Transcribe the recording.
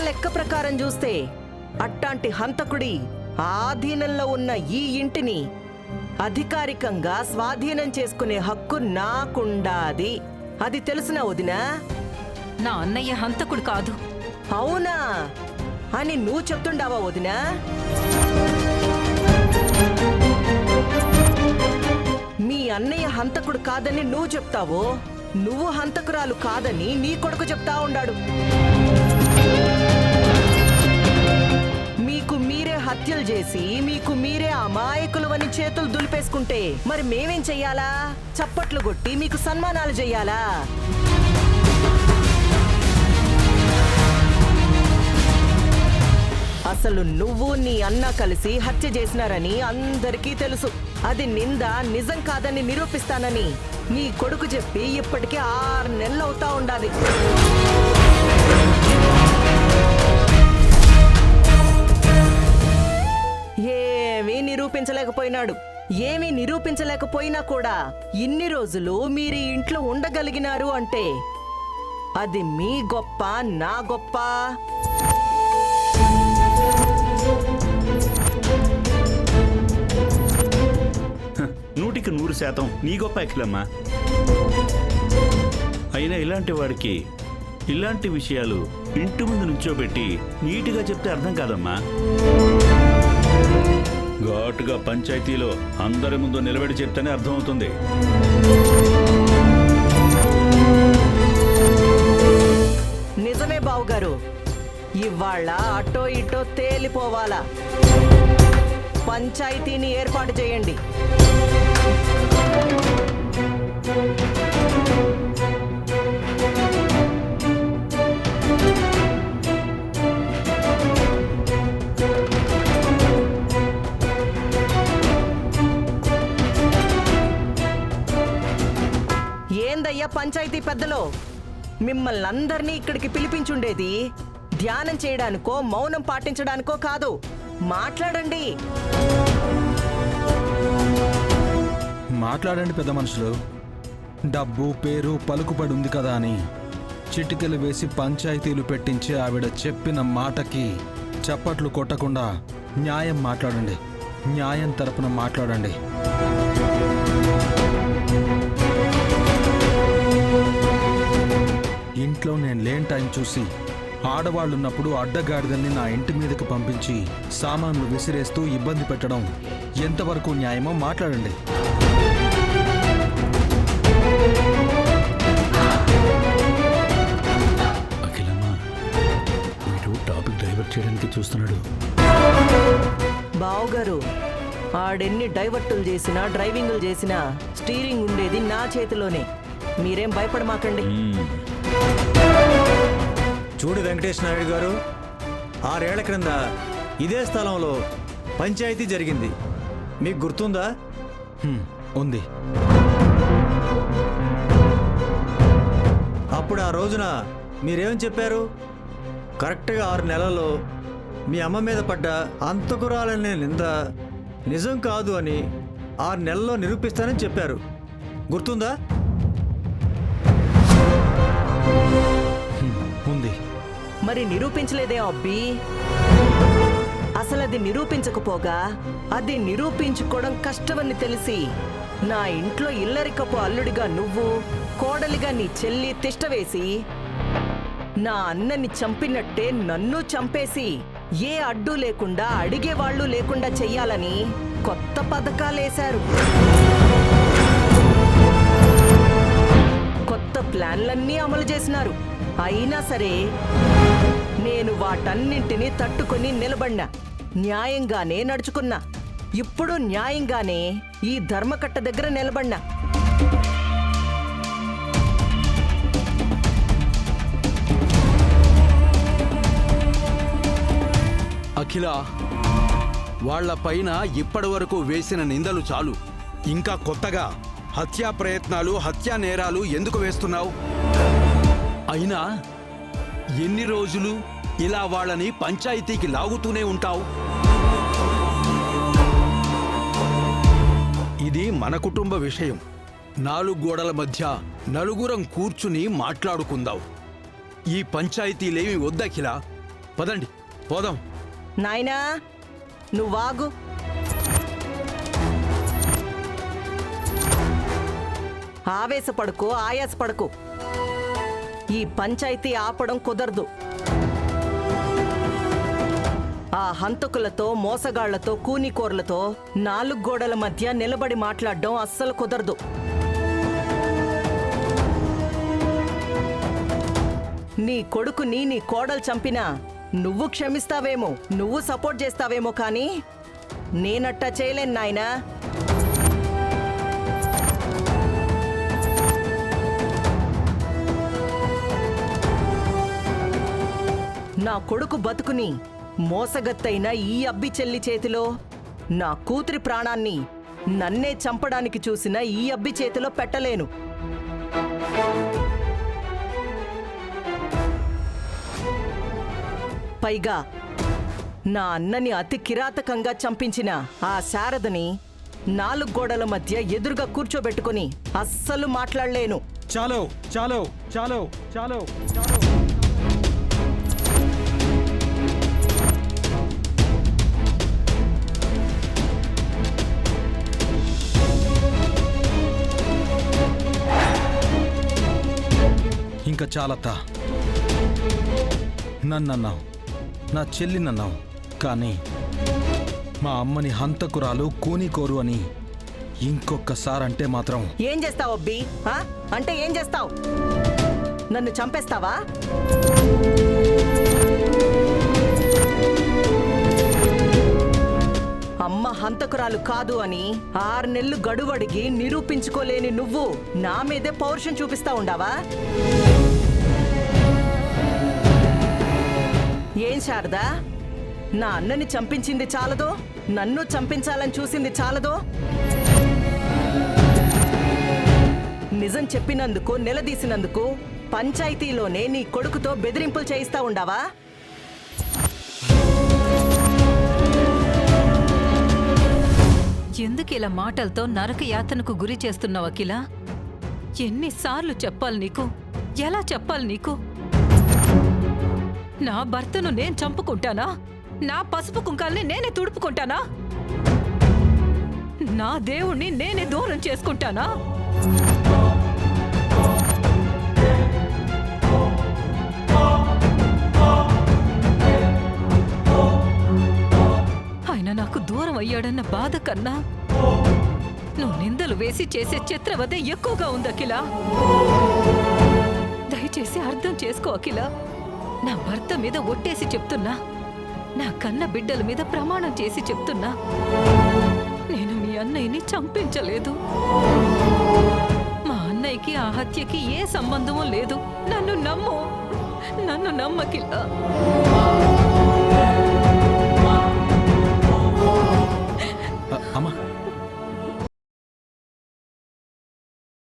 లెక్క ప్రకారం చూస్తే అట్టాంటి హంతకుడి ఆధీనంలో ఉన్న ఈ ఇంటిని అధికారికంగా స్వాధీనం చేసుకునే హక్కు నాకుండాది. అది తెలుసునా వదినా? నా అన్నయ్య హంతకుడు కాదు. అవునా అని నువ్వు చెప్తుండావా వదినా? మీ అన్నయ్య హంతకుడు కాదని నువ్వు చెప్తావో, నువ్వు హంతకురాలు కాదని నీ కొడుకు చెప్తా ఉండాడు. మీకు మీరే హత్యలు చేసి మీకు మీరే అమాయకులవని చేతులు దులిపేసుకుంటే మరి మేమేం చెయ్యాలా? చప్పట్లు కొట్టి మీకు సన్మానాలు చెయ్యాలా? అసలు నువ్వు నీ అన్న కలిసి హత్య చేసినారని అందరికీ తెలుసు. అది నింద నిజం కాదని నిరూపిస్తానని నీ కొడుకు చెప్పి ఇప్పటికే 6 నెలలు అవుతా ఉండాలి. ఏమీ నిరూపించలేకపోయినాడు. ఏమీ నిరూపించలేకపోయినా కూడా ఇన్ని రోజులు మీరు ఇంట్లో ఉండగలిగినారు అంటే అది మీ గొప్ప, నా గొప్ప? నూటికి 100% నీ గొప్ప అఖిలమ్మా. అయినా ఇలాంటి వాడికి ఇలాంటి విషయాలు ఇంటి ముందు నుంచోబెట్టి నీట్గా చెప్తే అర్థం కాదమ్మా. ఘాటుగా పంచాయతీలో అందరి ముందు నిలబడి చెప్తేనే అర్థమవుతుంది. నిజమే బావుగారు, ఇవాళ అటో ఇటో తేలిపోవాలా. పంచాయతీని ఏర్పాటు చేయండి. ఏందయ్యా పంచాయతీ పెద్దలో, మిమ్మల్ని అందరినీ ఇక్కడికి పిలిపించుండేది ధ్యానం చేయడానికో మౌనం పాటించడానికో కాదు. మాట్లాడండి. మాట్లాడండి పెద్ద మనుషులు. డబ్బు పేరు పలుకుబడి ఉంది కదా అని చిటికెలు వేసి పంచాయతీలు పెట్టించి ఆవిడ చెప్పిన మాటకి చప్పట్లు కొట్టకుండా న్యాయం మాట్లాడండి. న్యాయం తరపున మాట్లాడండి. ఇంట్లో నేను లేని టైం చూసి ఆడవాళ్ళున్నప్పుడు అడ్డగాడిదల్ని నా ఇంటి మీదకు పంపించి సామాన్లు విసిరేస్తూ ఇబ్బంది పెట్టడం ఎంతవరకు న్యాయమో మాట్లాడండి. అఖిలమ్మా, వీడు టాపిక్ డైవర్ట్ చేయడానికి చూస్తున్నాడు. బావుగారు, ఆడెన్ని డైవర్టులు చేసినా డ్రైవింగులు చేసినా స్టీరింగ్ ఉండేది నా చేతిలోనే. మీరేం భయపడమాకండి. చూడు వెంకటేష్ నాయుడు గారు, 6 ఏళ్ల క్రింద ఇదే స్థలంలో పంచాయతీ జరిగింది. మీకు గుర్తుందా? ఉంది. అప్పుడు ఆ రోజున మీరేమని చెప్పారు? కరెక్ట్గా 6 నెలల్లో మీ అమ్మ మీద పడ్డ అంతకురాలనే నింద నిజం కాదు అని 6 నెలల్లో నిరూపిస్తానని చెప్పారు. గుర్తుందా? ఉంది. మరి నిరూపించలేదే అబ్బి? అసలు అది నిరూపించకపోగా అది నిరూపించుకోవడం కష్టమని తెలిసి నా ఇంట్లో ఇల్లరికపు అల్లుడిగా నువ్వు, కోడలిగా నీ చెల్లి తిష్టవేసి నా అన్నని చంపినట్టే నన్ను చంపేసి ఏ అడ్డు లేకుండా అడిగేవాళ్లు లేకుండా చెయ్యాలని కొత్త పథకాలేశారు. కొత్త ప్లాన్లన్నీ అమలు చేసినారు. అయినా సరే నేను వాటన్నింటినీ తట్టుకొని నిలబడినా. న్యాయంగానే నడుచుకున్నా. ఇప్పుడు న్యాయంగానే ఈ ధర్మకట్ట దగ్గర నిలబడినా. అఖిల, వాళ్ల పైన ఇప్పటి వరకు వేసిన నిందలు చాలు. ఇంకా కొత్తగా హత్యా ప్రయత్నాలు, హత్యా నేరాలు ఎందుకు వేస్తున్నావు? అయినా ఎన్ని రోజులు ఇలా వాళ్ళని పంచాయతీకి లాగుతూనే ఉంటావు? ఇది మన కుటుంబ విషయం. 4 గోడల మధ్య నలుగురం కూర్చుని మాట్లాడుకుందాం. ఈ పంచాయతీలేమి వద్దఖిల. పదండి పోదాం. నాయనా నువ్వాగు. ఆవేశపడుకో, ఆయాసపడుకో. ఈ పంచాయతీ ఆపడం కుదరదు. ఆ హంతకులతో, మోసగాళ్లతో, కూనికోర్లతో 4 గోడల మధ్య నిలబడి మాట్లాడడం అస్సలు కుదరదు. నీ కొడుకుని నీ కోడలు చంపినా నువ్వు క్షమిస్తావేమో, నువ్వు సపోర్ట్ చేస్తావేమో, కానీ నేనట్టా చేయలేను నాయనా. నా కొడుకు బతుకుని మోసగత్తైన ఈ అబ్బి చెల్లి చేతిలో, నా కూతురి ప్రాణాన్ని నన్నే చంపడానికి చూసిన ఈ అబ్బి చేతిలో పెట్టలేను. పైగా నా అన్నని అతి కిరాతకంగా చంపించిన ఆ శారదని 4 గోడల మధ్య ఎదురుగా కూర్చోబెట్టుకుని అస్సలు మాట్లాడలేను. చాలో చాలో చాలో చాలో చాలో. ఇంకా చాలత్తా. నన్నన్నావు, నా చెల్లినన్నావు, కానీ మా అమ్మని హంతకురాలు, కూనికోరు అని ఇంకొకసారంటే మాత్రం ఏం చేస్తావు అబ్బి? అంటే ఏం చేస్తావు? నన్ను చంపేస్తావా? అమ్మ హంతకురాలు కాదు అని 6 నెలలు గడువడిగి నిరూపించుకోలేని నువ్వు నా మీదే పౌరుషం చూపిస్తా ఉండావా? ఏం శారదా, నా అన్నని చంపించింది చాలదో? నన్ను చంపించాలని చూసింది చాలదో? నిజం చెప్పినందుకు, నిలదీసినందుకు పంచాయతీలోనే నీ కొడుకుతో బెదిరింపులు చేయిస్తా ఉండావా? ఎందుకు ఇలా మాటలతో నరక యాతనకు గురి చేస్తున్నావు అఖిల? ఎన్నిసార్లు చెప్పాలి నీకు? ఎలా చెప్పాలి నీకు? నా భర్తను నేను చంపుకుంటానా? నా పసుపు కుంకాల్ని నేనే తుడుపుకుంటానా? నా దేవుణ్ణి నేనే దూరం చేసుకుంటానా? ఆయన నాకు దూరం అయ్యాడన్న బాధ కన్నా నువ్వు నిందలు వేసి చేసే చిత్రవద ఎక్కువగా ఉంది అఖిల. దయచేసి అర్థం చేసుకో అఖిల. నా భర్త మీద ఒట్టేసి చెప్తున్నా, నా కన్న బిడ్డల మీద ప్రమాణం చేసి చెప్తున్నా, నేను మీ అన్నయ్యని చంపించలేదు. మా అన్నయ్యకి ఆ హత్యకి ఏ సంబంధమూ లేదు. నన్ను నమ్ము, నన్ను నమ్మకిలా.